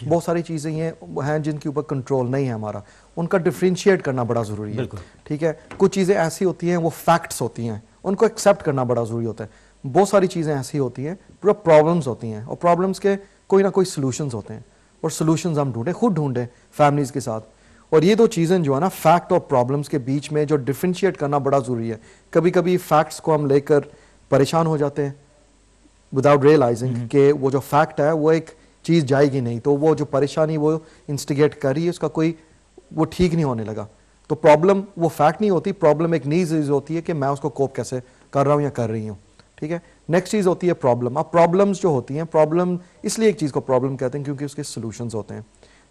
بہت ساری چیزیں یہ ہیں جن کے اوپر کنٹرول نہیں ہے ہمارا, ان کا ڈفرینشیٹ کرنا بڑا ضروری ہے. ٹھیک ہے, کچھ چیزیں ایسی ہوتی ہیں وہ فیکٹس ہوتی ہیں, ان کو ایکسیپٹ کرنا بڑا ضروری ہوتا ہے. بہت ساری چیزیں ایسی ہوتی ہیں پورا پرابلمس ہوتی ہیں, اور پرابلمس کے کوئی نہ کوئی سلوشنز ہوتے ہیں, اور سلوشنز ہم ڈھونڈیں, خود ڈھونڈیں فیملیز کے ساتھ. اور یہ دو چیزیں جو ہے نا, فیکٹ اور پرابلمس کے بیچ میں جو ڈفرینشیٹ کرنا بڑا ضروری ہے. کبھی کبھی فیکٹس کو ہم لے کر پریشان ہو جاتے ہیں وداؤٹ ریئلائزنگ کہ وہ جو فیکٹ ہے وہ ایک چیز جائے گی نہیں, تو وہ جو پریشانی وہ انسٹیگیٹ کر رہی ہے اس کا کوئی وہ ٹھیک نہیں ہونے لگا. تو پرابلم وہ فیکٹ نہیں ہوتی, پرابلم ایک نیز ہوتی ہے کہ میں اس کو کوپ کیسے کر رہا ہوں یا کر رہی ہوں. ٹھیک ہے, نیکسٹ چیز ہوتی ہے پرابلم. اب پرابلمس جو ہوتی ہیں, پرابلم اس لیے ایک چیز کو پرابلم کہتے ہیں کیونکہ اس کے سلوشنز ہوتے ہیں.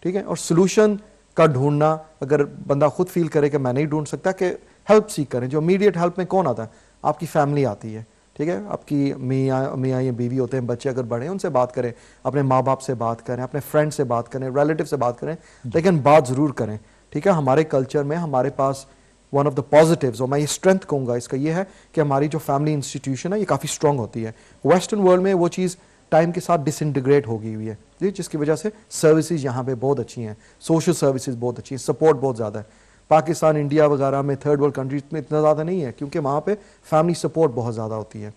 ٹھیک ہے, اور سلوشن کا ڈھونڈنا اگر بندہ خود فیل کرے کہ میں نہیں ڈھونڈ سکتا, کہ ہیلپ سیک کریں. جو امیڈیٹ ہیلپ میں کون آتا ہے, آپ کی فیملی آتی ہے. ٹھیک ہے, آپ کی میاں یا بیوی ہوتے ہیں, بچے اگر بڑے ہیں ان سے بات کریں, اپنے ماں باپ سے بات کریں, اپنے فرینڈ سے بات کریں, ریلیٹیو سے بات کریں, لیکن بات ضرور کریں. ٹھیک ہے, ہمارے کلچر میں ہمارے پاس ون آف دا پازیٹیوز, اور میں یہ اسٹرینتھ کہوں گا اس کا, یہ ہے کہ ہماری جو فیملی انسٹیٹیوشن ہے یہ کافی اسٹرانگ ہوتی ہے. ویسٹرن ورلڈ میں وہ چیز ٹائم کے ساتھ ڈس انٹیگریٹ ہو گئی ہوئی ہے, جس کی وجہ سے سروسز یہاں پہ بہت اچھی ہیں, سوشل سروسز بہت اچھی ہیں, سپورٹ بہت زیادہ ہے. پاکستان, انڈیا وغیرہ میں, تھرڈ ورلڈ کنٹریز میں اتنا زیادہ نہیں ہے, کیونکہ وہاں پہ فیملی سپورٹ بہت زیادہ ہوتی ہے.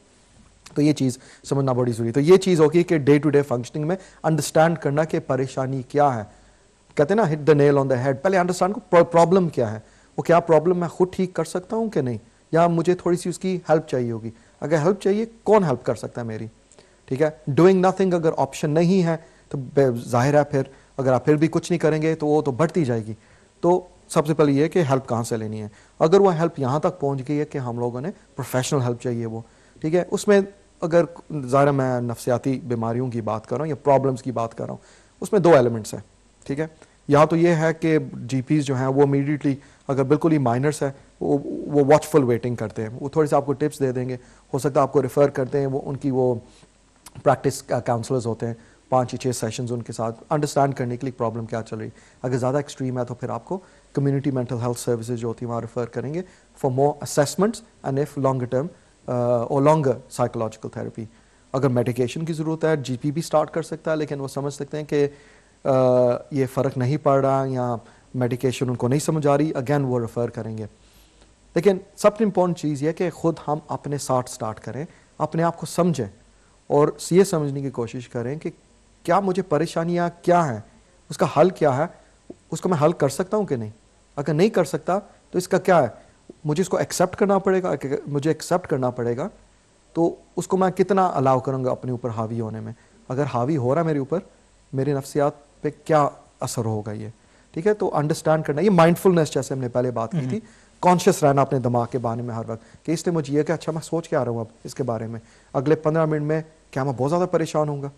تو یہ چیز سمجھنا بڑی ضروری ہے. تو یہ چیز ہوگی کہ ڈے ٹو ڈے فنکشننگ میں انڈرسٹینڈ کرنا کہ پریشانی کیا ہے. کہتے ہیں نا ہٹ دا نیل آن دا ہیڈ, پہلے انڈرسٹینڈ کو پرابلم کیا ہے, وہ کیا پرابلم میں خود ٹھیک کر سکتا ہوں کہ نہیں, یا مجھے تھوڑی سی اس کی ہیلپ چاہیے ہوگی. اگر ہیلپ چاہیے, کون ہیلپ کر سکتا ہے میری. ٹھیک ہے, ڈوئنگ نتھنگ اگر آپشن نہیں ہے تو ظاہر ہے پھر اگر آپ پھر بھی کچھ نہیں کریں گے تو وہ تو بڑھتی جائے گی. تو سب سے پہلے یہ کہ ہیلپ کہاں سے لینی ہے. اگر وہ ہیلپ یہاں تک پہنچ گئی ہے کہ ہم لوگوں نے پروفیشنل ہیلپ چاہیے وہ, ٹھیک ہے, اس میں اگر ظاہر میں نفسیاتی بیماریوں کی بات کر رہا ہوں یا پرابلمس کی بات کر رہا ہوں, اس میں دو ایلیمنٹس ہیں. ٹھیک ہے, یا تو یہ ہے کہ جی پیز جو ہیں وہ امیڈیٹلی اگر بالکل ہی مائنرس ہے وہ واچ فل ویٹنگ کرتے ہیں, وہ تھوڑی سی آپ کو ٹپس دے دیں گے, ہو سکتا ہے آپ کو ریفر کرتے ہیں, وہ ان کی وہ پریکٹس کاؤنسلرز ہوتے ہیں, 5-6 سیشنز ان کے ساتھ انڈرسٹینڈ کرنے کے لیے پرابلم کیا چل رہی. اگر زیادہ ایکسٹریم ہے تو پھر آپ کو کمیونٹی مینٹل ہیلتھ سروسز جو ہوتی ہیں وہاں ریفر کریں گے for more assessments and if longer term اور لانگر سائیکولوجیکل تھراپی. اگر میڈیکیشن کی ضرورت ہے, جی پی بھی اسٹارٹ کر سکتا ہے, لیکن وہ سمجھ سکتے ہیں کہ یہ فرق نہیں پڑ رہا یا میڈیکیشن ان کو نہیں سمجھ آ رہی, اگین وہ ریفر کریں گے. لیکن سب سے امپورٹنٹ چیز یہ کہ خود ہم اپنے ساتھ اسٹارٹ کریں, اپنے آپ کو سمجھیں اور یہ سمجھنے کی کوشش کریں کہ کیا مجھے پریشانیاں کیا ہیں, اس کا حل کیا ہے, اس کو میں حل کر سکتا ہوں کہ نہیں. اگر نہیں کر سکتا تو اس کا کیا ہے, مجھے اس کو ایکسیپٹ کرنا پڑے گا. مجھے ایکسیپٹ کرنا پڑے گا تو اس کو میں کتنا الاؤ کروں گا اپنے اوپر حاوی ہونے میں. اگر حاوی ہو رہا ہے میرے اوپر, میرے نفسیات پہ کیا اثر ہوگا یہ. ٹھیک ہے, تو انڈرسٹینڈ کرنا, یہ مائنڈفلنس جیسے ہم نے پہلے بات کی تھی, کانشیس رہنا اپنے دماغ کے بارے میں ہر وقت, کہ اس نے مجھے یہ کہ اچھا میں سوچ کے آ رہا ہوں اب اس کے بارے میں, اگلے 15 منٹ میں کیا میں بہت زیادہ پریشان ہوں گا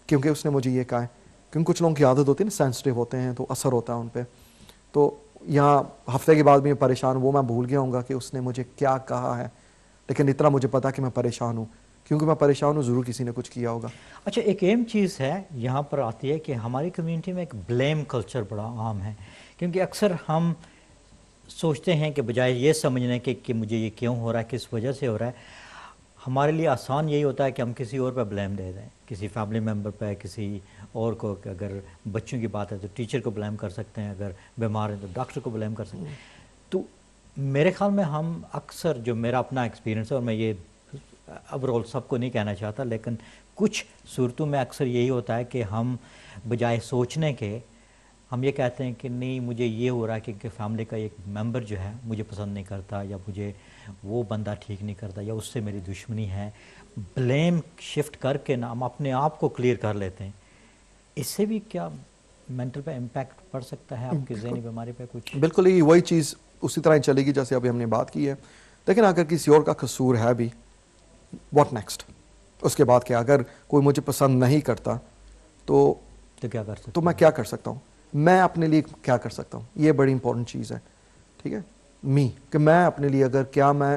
کیونکہ اس نے مجھے یہ کہا ہے. کیونکہ کچھ لوگوں کی عادت ہوتی ہے نا, سینسٹیو ہوتے ہیں تو اثر ہوتا ہے ان پہ. تو یہاں ہفتے کے بعد میں پریشان ہوں, وہ میں بھول گیا ہوں گا کہ اس نے مجھے کیا کہا ہے, لیکن اتنا مجھے پتا کہ میں پریشان ہوں, کیونکہ میں پریشان ہوں ضرور کسی نے کچھ کیا ہوگا. اچھا, ایک اہم چیز ہے یہاں پر آتی ہے کہ ہماری کمیونٹی میں ایک بلیم کلچر بڑا عام ہے, کیونکہ اکثر ہم سوچتے ہیں کہ بجائے یہ سمجھنے کہ مجھے یہ کیوں ہو رہا ہے, کس وجہ سے ہو رہا ہے, ہمارے لیے آسان یہی ہوتا ہے کہ ہم کسی اور پہ بلیم دے دیں, کسی فیملی ممبر پہ, کسی اور کو. اگر بچوں کی بات ہے تو ٹیچر کو بلیم کر سکتے ہیں, اگر بیمار ہیں تو ڈاکٹر کو بلیم کر سکتے ہیں. تو میرے خیال میں ہم اکثر, جو میرا اپنا ایکسپیرینس ہے, اور میں یہ اب رول سب کو نہیں کہنا چاہتا, لیکن کچھ صورتوں میں اکثر یہی ہوتا ہے کہ ہم بجائے سوچنے کے ہم یہ کہتے ہیں کہ نہیں مجھے یہ ہو رہا ہے کہ فیملی کا ایک ممبر جو ہے مجھے پسند نہیں کرتا, یا مجھے وہ بندہ ٹھیک نہیں کرتا, یا اس سے میری دشمنی ہے. بلیم شفٹ کر کے نا ہم اپنے آپ کو کلیئر کر لیتے ہیں. اس سے بھی کیا مینٹل پہ امپیکٹ پڑ سکتا ہے, آپ کی ذہنی بیماری پہ کچھ؟ بالکل ہی وہی چیز اسی طرح ہی چلے گی جیسے ابھی ہم نے بات کی ہے. لیکن اگر کسی اور کا قصور ہے بھی, واٹ نیکسٹ, اس کے بعد کیا؟ اگر کوئی مجھے پسند نہیں کرتا تو کیا کر سکتا ہوں, تو میں کیا کر سکتا ہوں, میں اپنے لیے کیا کر سکتا ہوں. یہ بڑی امپورٹنٹ چیز ہے. ٹھیک ہے, کہ میں اپنے لیے اگر کیا میں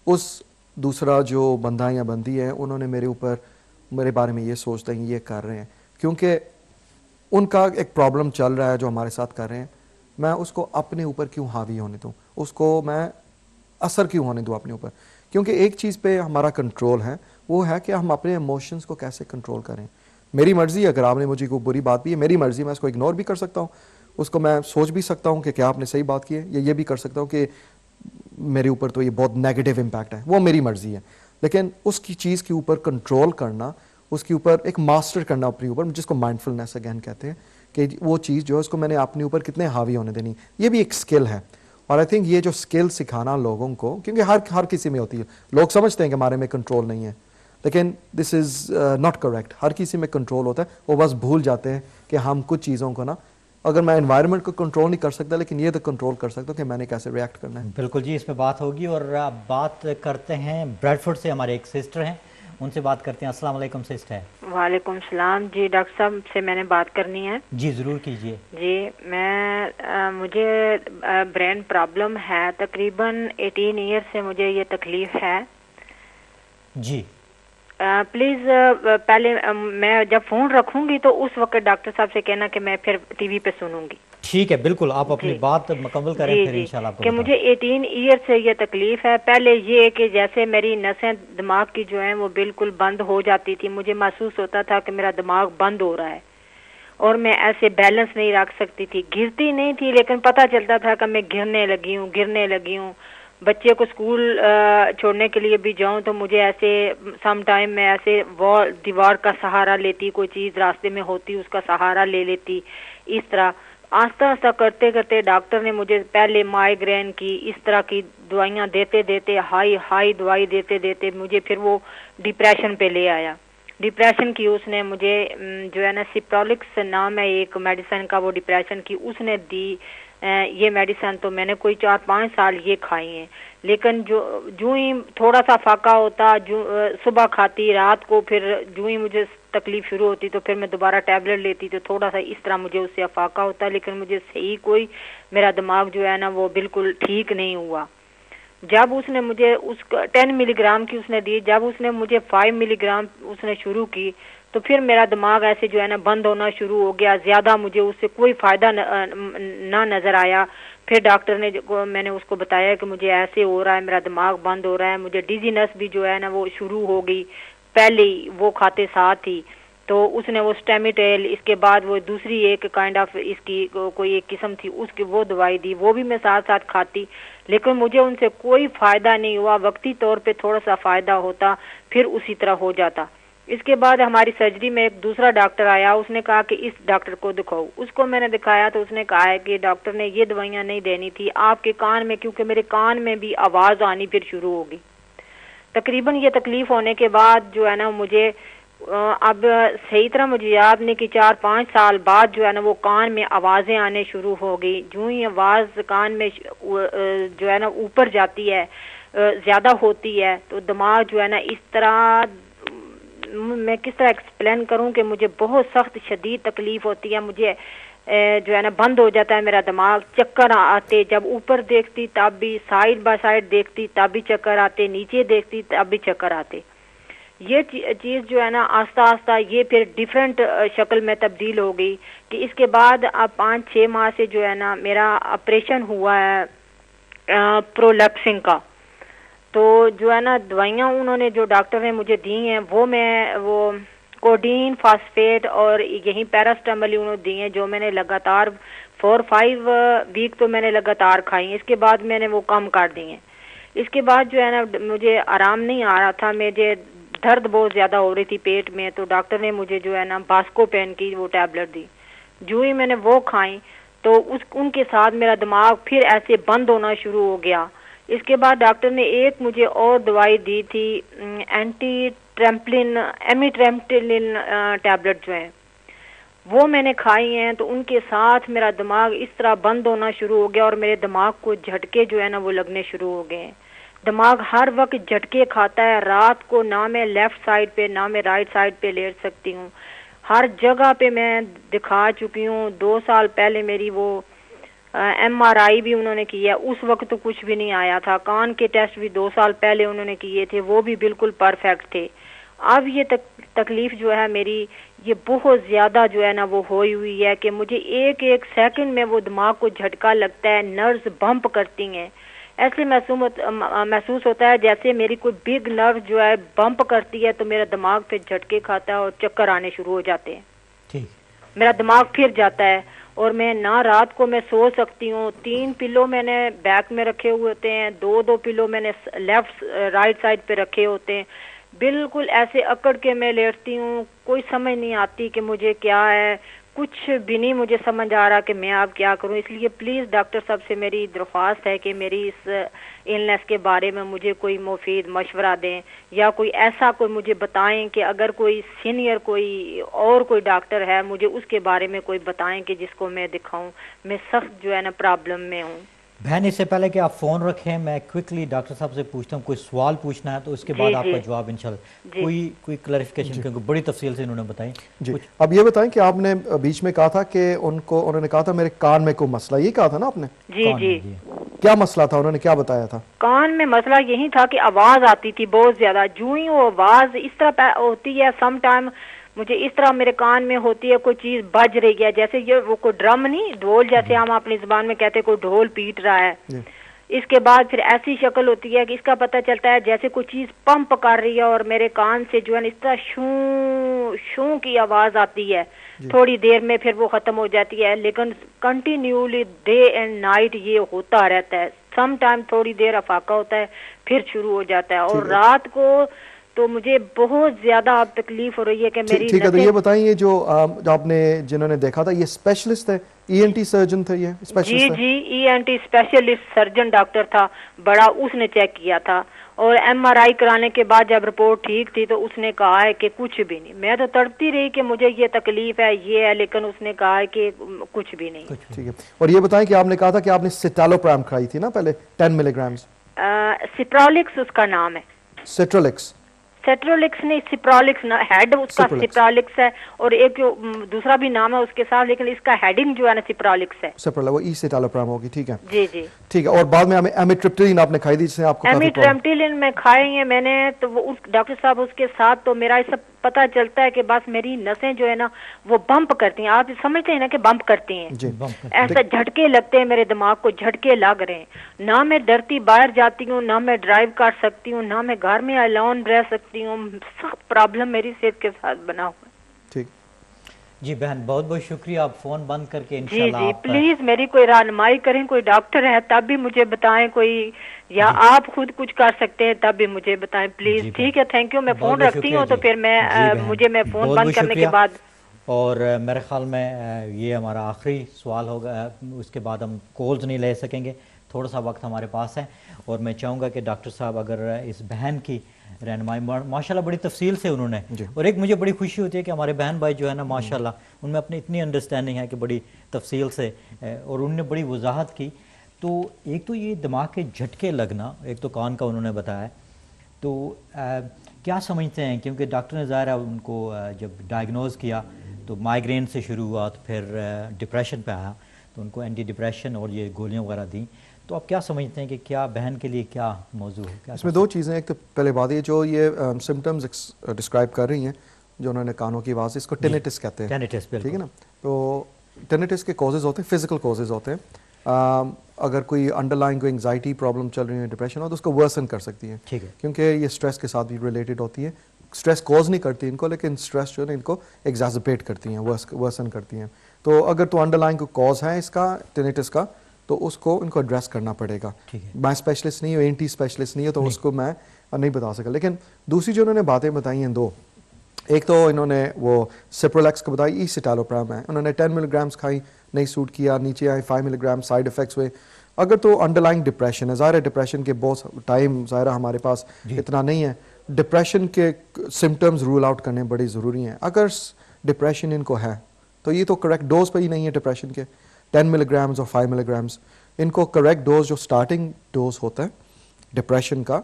اس دوسرا جو بندہ یا بندی ہے انہوں نے میرے اوپر میرے بارے میں یہ سوچتے ہیں, یہ کر رہے ہیں کیونکہ ان کا ایک پرابلم چل رہا ہے جو ہمارے ساتھ کر رہے ہیں, میں اس کو اپنے اوپر کیوں حاوی ہونے دوں, اس کو میں اثر کیوں ہونے دوں اپنے اوپر. کیونکہ ایک چیز پہ ہمارا کنٹرول ہے, وہ ہے کہ ہم اپنے ایموشنز کو کیسے کنٹرول کریں. میری مرضی ہے, اگر آپ نے مجھے کوئی بری بات بھی ہے میری مرضی, میں اس کو اگنور بھی کر سکتا ہوں, اس کو میں سوچ بھی سکتا ہوں کہ کیا آپ نے صحیح بات کی ہے, یا یہ بھی کر سکتا ہوں کہ میرے اوپر تو یہ بہت نیگیٹو امپیکٹ ہے, وہ میری مرضی ہے. لیکن اس کی چیز کے اوپر کنٹرول کرنا, اس کے اوپر ایک ماسٹر کرنا اپنے اوپر, جس کو مائنڈفلنس اگین کہتے ہیں, کہ وہ چیز جو ہے اس کو میں نے اپنے اوپر کتنے حاوی ہونے دینی, یہ بھی ایک اسکل ہے. اور آئی تھنک یہ جو اسکل سکھانا لوگوں کو, کیونکہ ہر کسی میں ہوتی ہے, لوگ سمجھتے ہیں کہ ہمارے میں کنٹرول نہیں ہے, لیکن دس از ناٹ کریکٹ. ہر کسی میں کنٹرول ہوتا ہے, وہ بس بھول جاتے ہیں کہ ہم کچھ چیزوں کو نا, اگر میں انوائرمنٹ کو کنٹرول نہیں کر سکتا لیکن یہ تو کنٹرول کر سکتا ہوں کہ میں نے کیسے ریئیکٹ کرنا ہے. بالکل جی, اس پہ بات ہوگی. اور اب بات کرتے ہیں بریڈ فورڈ سے, ہمارے ایک سسٹر ہیں, ان سے بات کرتے ہیں. السلام علیکم سسٹر. وعلیکم السلام جی. ڈاکٹر صاحب سے میں نے بات کرنی ہے. جی ضرور کیجیے. جی مجھے برین پرابلم ہے, تقریباً 18 ایئر سے مجھے یہ تکلیف ہے. جی پلیز پہلے میں جب فون رکھوں گی تو اس وقت ڈاکٹر صاحب سے کہنا کہ میں پھر ٹی وی پہ سنوں گی. ٹھیک ہے, بالکل آپ اپنی بات مکمل کریں, پھر انشاءاللہ آپ کو کہ مجھے 18 ایئر سے یہ تکلیف ہے. پہلے یہ کہ جیسے میری نسیں دماغ کی جو ہیں وہ بالکل بند ہو جاتی تھی, مجھے محسوس ہوتا تھا کہ میرا دماغ بند ہو رہا ہے, اور میں ایسے بیلنس نہیں رکھ سکتی تھی. گرتی نہیں تھی لیکن پتہ چلتا تھا کہ میں گرنے لگی ہوں. بچے کو اسکول چھوڑنے کے لیے بھی جاؤں تو مجھے ایسے سم ٹائم میں ایسے دیوار کا سہارا لیتی, کوئی چیز راستے میں ہوتی اس کا سہارا لے لیتی. اس طرح آہستہ آہستہ کرتے کرتے ڈاکٹر نے مجھے پہلے مائیگرین کی اس طرح کی دوائیاں دیتے ہائی دوائی دیتے مجھے پھر وہ ڈپریشن پہ لے آیا. ڈپریشن کی اس نے مجھے جو ہے نا سپرولکس نام ہے ایک میڈیسن کا, وہ ڈپریشن کی اس نے دی. یہ میڈیسن تو میں نے کوئی 4-5 سال یہ کھائی ہیں, لیکن جو ہی تھوڑا سا فاقہ ہوتا, صبح کھاتی, رات کو پھر جو ہی مجھے تکلیف شروع ہوتی تو پھر میں دوبارہ ٹیبلٹ لیتی, تو تھوڑا سا اس طرح مجھے اس سے افاقہ ہوتا, لیکن مجھے صحیح کوئی میرا دماغ جو ہے نا وہ بالکل ٹھیک نہیں ہوا. جب اس نے مجھے اس 10 ملی گرام کی اس نے دی, جب اس نے مجھے 5 ملی گرام اس نے شروع کی تو پھر میرا دماغ ایسے جو ہے نا بند ہونا شروع ہو گیا. زیادہ مجھے اس سے کوئی فائدہ نہ نظر آیا. پھر ڈاکٹر نے میں نے اس کو بتایا کہ مجھے ایسے ہو رہا ہے, میرا دماغ بند ہو رہا ہے, مجھے ڈیزینس بھی جو ہے نا وہ شروع ہو گئی پہلے ہی وہ کھاتے ساتھ ہی. تو اس نے وہ اسٹیمیٹیل, اس کے بعد وہ دوسری ایک کائنڈ آف اس کی کوئی ایک قسم تھی اس کی وہ دوائی دی, وہ بھی میں ساتھ ساتھ کھاتی, لیکن مجھے ان سے کوئی فائدہ نہیں ہوا. وقتی طور پہ تھوڑا سا فائدہ ہوتا پھر اسی طرح ہو جاتا. اس کے بعد ہماری سرجری میں ایک دوسرا ڈاکٹر آیا, اس نے کہا کہ اس ڈاکٹر کو دکھاؤ. اس کو میں نے دکھایا تو اس نے کہا ہے کہ ڈاکٹر نے یہ دوائیاں نہیں دینی تھی آپ کے کان میں, کیونکہ میرے کان میں بھی آواز آنی پھر شروع ہوگی. تقریباً یہ تکلیف ہونے کے بعد جو ہے نا مجھے اب صحیح طرح مجھے یاد نہیں کہ 4-5 سال بعد جو ہے نا وہ کان میں آوازیں آنے شروع ہو گئی. جو ہی آواز کان میں جو ہے نا اوپر جاتی ہے, زیادہ ہوتی ہے, تو دماغ جو ہے نا اس طرح, میں کس طرح ایکسپلین کروں کہ مجھے بہت سخت شدید تکلیف ہوتی ہے. مجھے جو ہے نا بند ہو جاتا ہے میرا دماغ, چکر آتے, جب اوپر دیکھتی تب بھی, سائڈ بائی سائڈ دیکھتی تب بھی چکر آتے, نیچے دیکھتی تب بھی چکر آتے. یہ چیز جو ہے نا آہستہ آہستہ یہ پھر ڈیفرنٹ شکل میں تبدیل ہو گئی کہ اس کے بعد اب 5-6 ماہ سے جو ہے نا میرا آپریشن ہوا ہے پرولیپسنگ کا. تو جو ہے نا دوائیاں انہوں نے جو ڈاکٹر نے مجھے دی ہیں وہ کوڈین, فاسفیٹ اور یہی پیراسٹامول انہوں نے دی ہیں, جو میں نے لگاتار 4-5 ویک تو میں نے لگاتار کھائی ہیں. اس کے بعد میں نے وہ کم کر دی ہیں. اس کے بعد جو ہے نا مجھے آرام نہیں آ رہا تھا, مجھے درد بہت زیادہ ہو رہی تھی پیٹ میں, تو ڈاکٹر نے مجھے جو ہے نا باسکو پین کی وہ ٹیبلٹ دی. جو ہی میں نے وہ کھائی تو ان کے ساتھ میرا دماغ پھر ایسے بند ہونا شروع ہو گیا. اس کے بعد ڈاکٹر نے ایک مجھے اور دوائی دی تھی, ایمیٹرمپٹلن ٹیبلٹ جو ہیں وہ میں نے کھائی ہیں. تو ان کے ساتھ میرا دماغ اس طرح بند ہونا شروع ہو گیا اور میرے دماغ کو جھٹکے جو ہے نا وہ لگنے شروع ہو گئے ہیں. دماغ ہر وقت جھٹکے کھاتا ہے, رات کو نہ میں لیفٹ سائڈ پہ نہ میں رائٹ سائڈ پہ لیٹ سکتی ہوں. ہر جگہ پہ میں دکھا چکی ہوں. 2 سال پہلے میری وہ MRI بھی انہوں نے کی ہے, اس وقت تو کچھ بھی نہیں آیا تھا. کان کے ٹیسٹ بھی 2 سال پہلے انہوں نے کیے تھے, وہ بھی بالکل پرفیکٹ تھے. اب یہ تکلیف جو ہے میری یہ بہت زیادہ جو ہے نا وہ ہوئی ہے کہ مجھے ایک سیکنڈ میں وہ دماغ کو جھٹکا لگتا ہے, نروز بمپ کرتی ہیں. ایسے محسوس ہوتا ہے جیسے میری کوئی بگ نرو جو ہے بمپ کرتی ہے تو میرا دماغ پھر جھٹکے کھاتا ہے اور چکر آنے شروع ہو جاتے ہیں. ٹھیک. میرا دماغ پھر جاتا ہے اور میں نہ رات کو میں سو سکتی ہوں. 3 پلو میں نے بیک میں رکھے ہوئے ہوتے ہیں, 2 پلو میں نے لیفٹ رائٹ سائڈ پہ رکھے ہوتے ہیں. بالکل ایسے اکڑ کے میں لیٹتی ہوں, کوئی سمجھ نہیں آتی کہ مجھے کیا ہے, کچھ بھی نہیں مجھے سمجھ آ رہا کہ میں اب کیا کروں. اس لیے پلیز ڈاکٹر صاحب سے میری درخواست ہے کہ میری اس النس کے بارے میں مجھے کوئی مفید مشورہ دیں, یا کوئی ایسا کوئی مجھے بتائیں کہ اگر کوئی سینئر کوئی ڈاکٹر ہے مجھے اس کے بارے میں کوئی بتائیں کہ جس کو میں دکھاؤں. میں سخت جو ہے نا پرابلم میں ہوں. بہن اس سے پہلے کہ آپ فون رکھیں میں کوئکلی ڈاکٹر صاحب سے پوچھتا ہوں, کوئی سوال پوچھنا ہے تو اس کے بعد آپ کا جواب انشاءاللہ کوئی کلیریفیکیشن, کیونکہ بڑی تفصیل سے انہوں نے بتائی. جی اب یہ بتائیں کہ آپ نے بیچ میں کہا تھا کہ انہوں نے کہا تھا میرے کان میں کوئی مسئلہ, یہ کہا تھا نا آپ نے؟ جی جی. کیا مسئلہ تھا, انہوں نے کیا بتایا تھا؟ کان میں مسئلہ یہی تھا کہ آواز آتی تھی بہت زیادہ. جو ہی وہ آواز اس طرح ہوتی ہے, سم ٹائم مجھے اس طرح میرے کان میں ہوتی ہے کوئی چیز بج رہی ہے, جیسے یہ وہ کوئی ڈرم نہیں, ڈھول جیسے ہم اپنی زبان میں کہتے ہیں کوئی ڈھول پیٹ رہا ہے. اس کے بعد پھر ایسی شکل ہوتی ہے کہ اس کا پتہ چلتا ہے جیسے کوئی چیز پمپ کر رہی ہے اور میرے کان سے جو ہے اس طرح شوں شوں کی آواز آتی ہے. تھوڑی دیر میں پھر وہ ختم ہو جاتی ہے, لیکن کنٹینیولی ڈے اینڈ نائٹ یہ ہوتا رہتا ہے. سم ٹائم تھوڑی دیر افاقہ ہوتا ہے پھر شروع ہو جاتا ہے, اور رات کو تو مجھے بہت زیادہ اب تکلیف ہو رہی ہے کہ میری. ٹھیک ہے, تو یہ بتائیں یہ جو آپ نے جنہوں نے دیکھا تھا یہ اسپیشلسٹ ہے, ای این ٹی سرجن تھا یہ اسپیشلسٹ؟ جی E N T specialist surgeon doctor تھا بڑا, اس نے چیک کیا تھا اور ایم آر آئی کرانے کے بعد جب رپورٹ ٹھیک تھی تو اس نے کہا ہے کہ کچھ بھی نہیں. میں تو تڑپتی رہی کہ مجھے یہ تکلیف ہے یہ ہے, لیکن اس نے کہا ہے کہ کچھ بھی نہیں. ٹھیک ہے, اور یہ بتائیں کہ آپ نے کہا تھا کہ آپ نے سیٹالوپرام کھائی تھی نا پہلے 10 ملی گرامز؟ سپرالکس اس کا نام ہے. سیٹرولکس نہیں, سپرالکس ہیڈ اس کا سپرالکس ہے, اور ایک دوسرا بھی نام ہے اس کے ساتھ, لیکن اس کا ہیڈنگ جو ہے نا سپرالکس ہے. وہ ای سیٹالوپرام ہوگی. ٹھیک ہے جی جی ٹھیک ہے. اور بعد میں ایمیٹرپٹیلین آپ نے کھائی تھی جس سے آپ کو ایمیٹرپٹیلین میں کھائی ہیں میں نے, تو وہ اس ڈاکٹر صاحب اس کے ساتھ تو میرا یہ سب پتہ چلتا ہے کہ بس میری نسیں جو ہے نا وہ بمپ کرتی ہیں. آپ سمجھتے ہیں نا کہ بمپ کرتی ہیں, ایسا جھٹکے لگتے ہیں میرے دماغ کو, جھٹکے لگ رہے ہیں. نہ میں ڈرتی باہر جاتی ہوں, نہ میں ڈرائیو کر سکتی ہوں, نہ میں گھر میں الاون رہ سکتی ہوں. سخت پرابلم میری صحت کے ساتھ بنا ہوا ہے. ٹھیک جی بہن بہت بہت شکریہ, آپ فون بند کر کے انشاءاللہ. جی پلیز میری کوئی رہنمائی کریں, کوئی ڈاکٹر ہے تب بھی مجھے بتائیں کوئی, یا آپ خود کچھ کر سکتے ہیں تب بھی مجھے بتائیں پلیز. ٹھیک ہے, تھینک یو. میں فون رکھتی ہوں تو پھر میں فون بند کرنے کے بعد. اور میرے خیال میں یہ ہمارا آخری سوال ہوگا, اس کے بعد ہم کالز نہیں لے سکیں گے, تھوڑا سا وقت ہمارے پاس ہے. اور میں چاہوں گا کہ ڈاکٹر صاحب اگر اس بہن کی رہنمائی ماشاءاللہ بڑی تفصیل سے انہوں نے, اور ایک مجھے بڑی خوشی ہوتی ہے کہ ہمارے بہن بھائی جو ہے نا ماشاءاللہ ان میں اپنی اتنی انڈرسٹینڈنگ ہے کہ بڑی تفصیل سے, اور انہوں نے بڑی وضاحت کی. تو ایک تو یہ دماغ کے جھٹکے لگنا, ایک تو کان کا انہوں نے بتایا, تو کیا سمجھتے ہیں, کیونکہ ڈاکٹر نے ظاہر ان کو جب ڈائگنوز کیا تو مائیگرین سے شروع ہوا, تو پھر ڈپریشن پہ آیا, تو ان کو اینٹی ڈپریشن اور یہ گولیاں وغیرہ دیں. تو آپ کیا سمجھتے ہیں کہ کیا بہن کے لیے کیا موضوع ہے؟ اس میں 2 چیزیں, ایک تو پہلے بات یہ جو یہ سمٹمز ڈسکرائب کر رہی ہیں جو انہوں نے کانوں کی آواز, اس کو ٹینیٹس کہتے ہیں. ٹھیک ہے نا, تو ٹینیٹس کے کازز ہوتے ہیں, فزیکل کازز ہوتے ہیں. اگر کوئی انڈر لائن کوئی انگزائٹی پرابلم چل رہی ہے, ڈپریشن ہو, تو اس کو ورسن کر سکتی ہے, کیونکہ یہ اسٹریس کے ساتھ بھی ریلیٹڈ ہوتی ہے. اسٹریس کوز نہیں کرتی ان کو, لیکن اسٹریس جو ہے ان کو ایگزاسپیٹ کرتی ہیں, ورسن کرتی ہیں. تو اگر تو انڈر لائن کوئی کاز ہے اس کا ٹینیٹس کا, تو اس کو ان کو ایڈریس کرنا پڑے گا. میں اسپیشلسٹ نہیں ہوں, این ٹی اسپیشلسٹ نہیں ہوں, تو اس کو میں نہیں بتا سکا. لیکن دوسری جو انہوں نے باتیں بتائی ہیں 2, ایک تو انہوں نے وہ سپرولیکس کو بتائی, ای سیٹالوپرام ہے, انہوں نے 10 ملی گرامز کھائی, نہیں سوٹ کیا, نیچے آئے 5 ملی گرام, سائڈ افیکٹس ہوئے. اگر تو انڈر لائن ڈپریشن ہے, ظاہر ہے ڈپریشن کے بہت ٹائم ظاہر ہمارے پاس اتنا نہیں ہے, ڈپریشن کے سمٹمز رول آؤٹ کرنے بڑی ضروری ہیں. اگر ڈپریشن ان کو ہے تو یہ تو کریکٹ ڈوز پہ ہی نہیں ہے ڈپریشن کے, 10 ملی گرامز اور 5 ملی گرامز, ان کو کریکٹ ڈوز جو سٹارٹنگ ڈوز ہوتا ہے ڈپریشن کا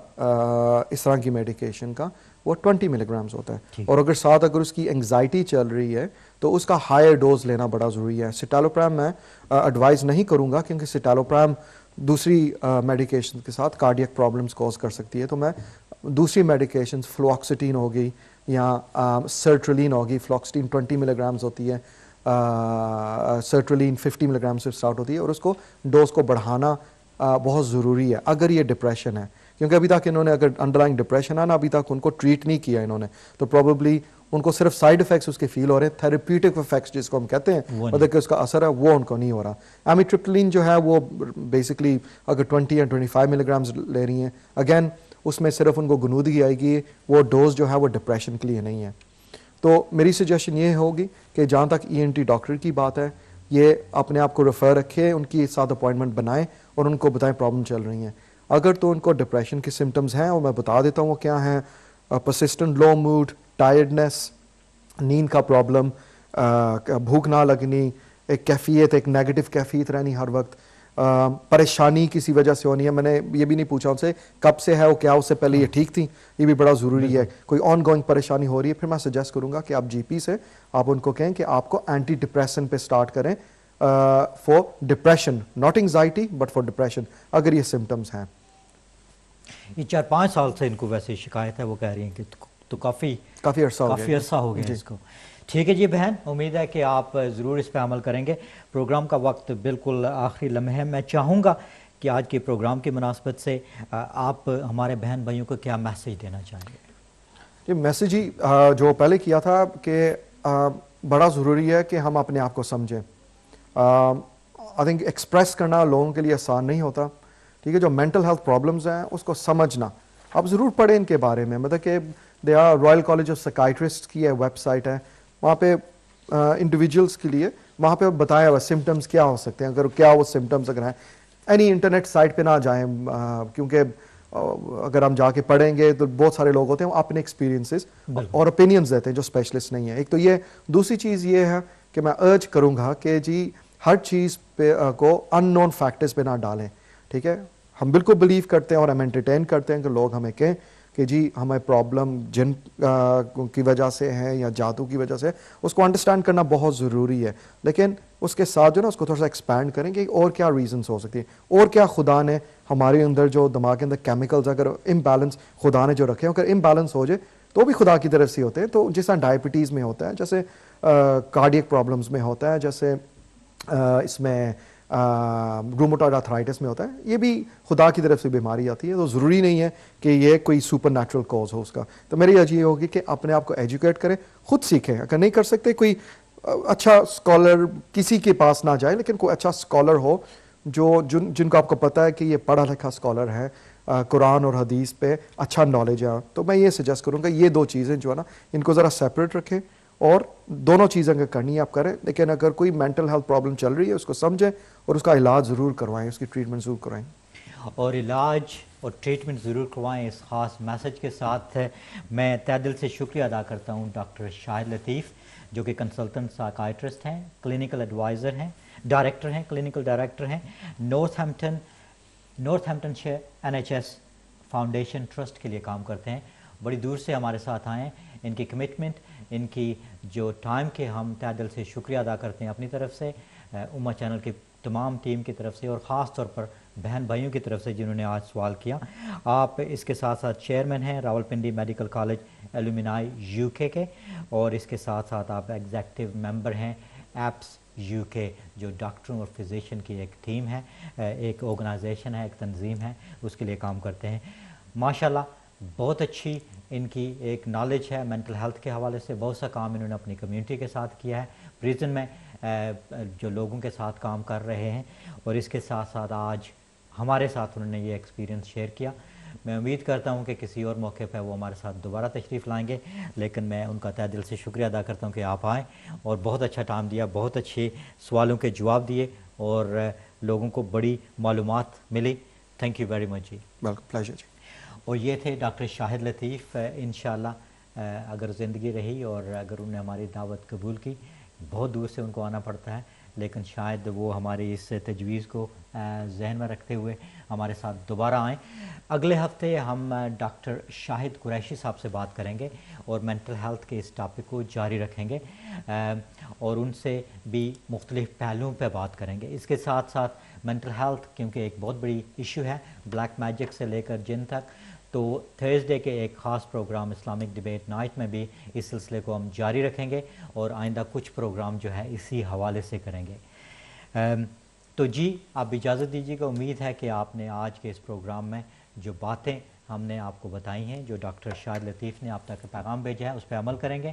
اس طرح کی میڈیکیشن کا, وہ 20 ملی گرامز ہوتا ہے. اور اگر ساتھ اگر اس کی انگزائٹی چل رہی ہے تو اس کا ہائر ڈوز لینا بڑا ضروری ہے. سیٹالوپرام میں ایڈوائز نہیں کروں گا, کیونکہ سیٹالوپرام دوسری میڈیکیشن کے ساتھ کارڈیک پرابلمس کوز کر سکتی ہے. تو میں دوسری میڈیکیشن فلوکسیٹین ہوگی یا سرٹرلین ہوگی, فلوکسیٹین 20 ملی گرامز ہوتی ہے, سرٹرلین 50 ملی گرام سے اسٹارٹ ہوتی ہے, اور اس کو ڈوز کو بڑھانا بہت ضروری ہے اگر یہ ڈپریشن ہے, کیونکہ ابھی تک انہوں نے اگر انڈرلائنگ ڈپریشن ہے نا, ابھی تک ان کو ٹریٹ نہیں کیا انہوں نے, تو پروبیبلی ان کو صرف سائیڈ افیکٹس اس کے فیل ہو رہے ہیں, تھیراپیوٹک افیکٹس جس کو ہم کہتے ہیں مطلب کہ اس کا اثر ہے وہ ان کو نہیں ہو رہا. ایمیٹرپٹلین جو ہے وہ بیسکلی اگر 20 یا 25 ملی گرامز لے رہی ہیں, اگین اس میں صرف ان کو غنودگی آئے گی, وہ ڈوز جو ہے وہ ڈپریشن کے لیے نہیں ہے. تو میری سجیشن یہ ہوگی کہ جہاں تک ENT ڈاکٹر کی بات ہے, یہ اپنے آپ کو ریفر رکھے, ان کی ساتھ اپوائنٹمنٹ بنائیں اور ان کو بتائیں پرابلم چل رہی ہیں. اگر تو ان کو ڈپریشن کے سمٹمز ہیں, اور میں بتا دیتا ہوں وہ کیا ہیں, پرسسٹنٹ لو موڈ, ٹائرڈنس, نیند کا پرابلم, بھوک نہ لگنی, ایک کیفیت, ایک نیگیٹو کیفیت رہنی ہر وقت, پریشانی کسی وجہ سے ہونی ہے. میں نے یہ بھی نہیں پوچھا ان سے کب سے ہے, وہ کیا اس سے پہلے یہ ٹھیک تھی, یہ بھی بڑا ضروری ہے. کوئی آن گوئنگ پریشانی ہو رہی ہے, پھر میں سجیسٹ کروں گا کہ آپ GP سے آپ ان کو کہیں کہ آپ کو اینٹی ڈپریسن پہ سٹارٹ کریں for depression, not anxiety but for depression, اگر یہ سمٹمز ہیں. یہ 4-5 سال سے ان کو ویسے شکایت ہے, وہ کہہ رہی ہیں کہ تو کافی عرصہ ہو گیا اس کو. ٹھیک ہے جی بہن, امید ہے کہ آپ ضرور اس پہ عمل کریں گے. پروگرام کا وقت بالکل آخری لمحے, میں چاہوں گا کہ آج کے پروگرام کی مناسبت سے آپ ہمارے بہن بھائیوں کو کیا میسیج دینا چاہیں گے؟ یہ میسیج ہی جو پہلے کیا تھا کہ بڑا ضروری ہے کہ ہم اپنے آپ کو سمجھیں. آئی تھنک ایکسپریس کرنا لوگوں کے لیے آسان نہیں ہوتا, ٹھیک ہے. جو مینٹل ہیلتھ پرابلمز ہیں اس کو سمجھنا, آپ ضرور پڑھیں ان کے بارے میں. مطلب کہ رائل کالج آف سائکائٹرسٹ کی ویب سائٹ ہے, وہاں پہ انڈیویجولس کے لیے وہاں پہ بتایا ہوا سمٹمز کیا ہو سکتے ہیں, اگر کیا وہ سمٹمز اگر ہیں. اینی انٹرنیٹ سائٹ پہ نہ جائیں, کیونکہ اگر ہم جا کے پڑھیں گے تو بہت سارے لوگ ہوتے ہیں وہ اپنے ایکسپیرینسز اور اوپینینز دیتے ہیں جو اسپیشلسٹ نہیں ہیں. ایک تو یہ, دوسری چیز یہ ہے کہ میں ارج کروں گا کہ جی ہر چیز پہ کو ان نون فیکٹرز پہ نہ ڈالیں, ٹھیک ہے. ہم بالکل بلیو کرتے ہیں اور ہم انٹرٹین کرتے ہیں کہ لوگ ہمیں کہیں کہ جی ہمیں پرابلم جن کی وجہ سے ہے یا جادو کی وجہ سے, اس کو انڈرسٹینڈ کرنا بہت ضروری ہے. لیکن اس کے ساتھ جو نا اس کو تھوڑا سا ایکسپینڈ کریں کہ اور کیا ریزنس ہو سکتی ہیں, اور کیا خدا نے ہمارے اندر جو دماغ کے اندر کیمیکلز اگر امبیلنس خدا نے جو رکھے ہیں, اگر امبیلنس ہو جائے تو بھی خدا کی طرف سے ہوتے ہیں. تو جس طرح ڈائبٹیز میں ہوتا ہے, جیسے کارڈیک پرابلمس میں ہوتا ہے, جیسے اس میں روموٹائڈ آرتھرائٹس میں ہوتا ہے, یہ بھی خدا کی طرف سے بیماری آتی ہے. تو ضروری نہیں ہے کہ یہ کوئی سپر نیچرل کاز ہو اس کا. تو میری یہ ہوگی کہ اپنے آپ کو ایجوکیٹ کریں, خود سیکھیں. اگر نہیں کر سکتے کوئی اچھا اسکالر کسی کے پاس نہ جائے, لیکن کوئی اچھا اسکالر ہو جن کو آپ کو پتہ ہے کہ یہ پڑھا لکھا اسکالر ہے, قرآن اور حدیث پہ اچھا نالج ہے. تو میں یہ سجیسٹ کروں گا یہ دو چیزیں جو ہے نا ان کو ذرا سیپریٹ رکھیں, اور دونوں چیزیں اگر کرنی ہے آپ کریں. لیکن اگر کوئی مینٹل ہیلتھ پرابلم چل رہی ہے اس کو سمجھیں اور اس کا علاج ضرور کروائیں, اس کی ٹریٹمنٹ ضرور کروائیں. اور علاج اور ٹریٹمنٹ ضرور کروائیں. اس خاص میسج کے ساتھ میں تہ دل سے شکریہ ادا کرتا ہوں ڈاکٹر شاہد لطیف, جو کہ کنسلٹنٹ سائیکائٹرسٹ ہیں, کلینکل ایڈوائزر ہیں, ڈائریکٹر ہیں, کلینکل ڈائریکٹر ہیں, north Hampton shire NHS foundation trust کے لیے کام کرتے ہیں. بڑی دور سے ہمارے ساتھ آئے ہیں. ان کی کمٹمنٹ, ان کی جو ٹائم کے ہم تہ دل سے شکریہ ادا کرتے ہیں اپنی طرف سے, امہ چینل کی تمام ٹیم کی طرف سے, اور خاص طور پر بہن بھائیوں کی طرف سے جنہوں نے آج سوال کیا. آپ اس کے ساتھ ساتھ چیئرمین ہیں راولپنڈی میڈیکل کالج ایلومنائی UK کے, اور اس کے ساتھ ساتھ آپ ایگزیکٹو ممبر ہیں ایپس UK, جو ڈاکٹروں اور فزیشین کی ایک ٹیم ہے, ایک آرگنائزیشن ہے, ایک تنظیم ہے, اس کے لیے کام کرتے ہیں. ماشاءاللہ بہت اچھی ان کی ایک نالج ہے مینٹل ہیلتھ کے حوالے سے. بہت سا کام انہوں نے اپنی کمیونٹی کے ساتھ کیا ہے, پریزن میں جو لوگوں کے ساتھ کام کر رہے ہیں, اور اس کے ساتھ ساتھ آج ہمارے ساتھ انہوں نے یہ ایکسپیرینس شیئر کیا. میں امید کرتا ہوں کہ کسی اور موقع پہ وہ ہمارے ساتھ دوبارہ تشریف لائیں گے, لیکن میں ان کا تہ دل سے شکریہ ادا کرتا ہوں کہ آپ آئیں اور بہت اچھا ٹائم دیا, بہت اچھے سوالوں کے جواب دیے, اور لوگوں کو بڑی معلومات ملی. تھینک یو ویری مچ جی. ویلکم, پلیزر جی. اور یہ تھے ڈاکٹر شاہد لطیف. انشاءاللہ اگر زندگی رہی اور اگر انہوں نے ہماری دعوت قبول کی, بہت دور سے ان کو آنا پڑتا ہے, لیکن شاید وہ ہماری اس تجویز کو ذہن میں رکھتے ہوئے ہمارے ساتھ دوبارہ آئیں. اگلے ہفتے ہم ڈاکٹر شاہد قریشی صاحب سے بات کریں گے اور مینٹل ہیلتھ کے اس ٹاپک کو جاری رکھیں گے, اور ان سے بھی مختلف پہلوؤں پہ بات کریں گے. اس کے ساتھ ساتھ مینٹل ہیلتھ کیونکہ ایک بہت بڑی ایشو ہے, بلیک میجک سے لے کر جن تک, تو تھرسڈے کے ایک خاص پروگرام اسلامک ڈبیٹ نائٹ میں بھی اس سلسلے کو ہم جاری رکھیں گے, اور آئندہ کچھ پروگرام جو ہے اسی حوالے سے کریں گے. تو جی آپ اجازت دیجیے گا. امید ہے کہ آپ نے آج کے اس پروگرام میں جو باتیں ہم نے آپ کو بتائی ہیں, جو ڈاکٹر شاہد لطیف نے آپ تک پیغام بھیجا ہے, اس پہ عمل کریں گے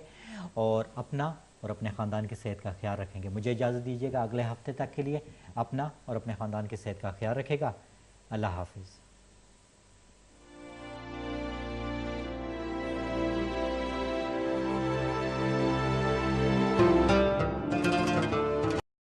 اور اپنا اور اپنے خاندان کی صحت کا خیال رکھیں گے. مجھے اجازت دیجیے گا اگلے ہفتے تک کے لیے. اپنا اور اپنے خاندان کی صحت کا خیال رکھے گا. اللہ حافظ.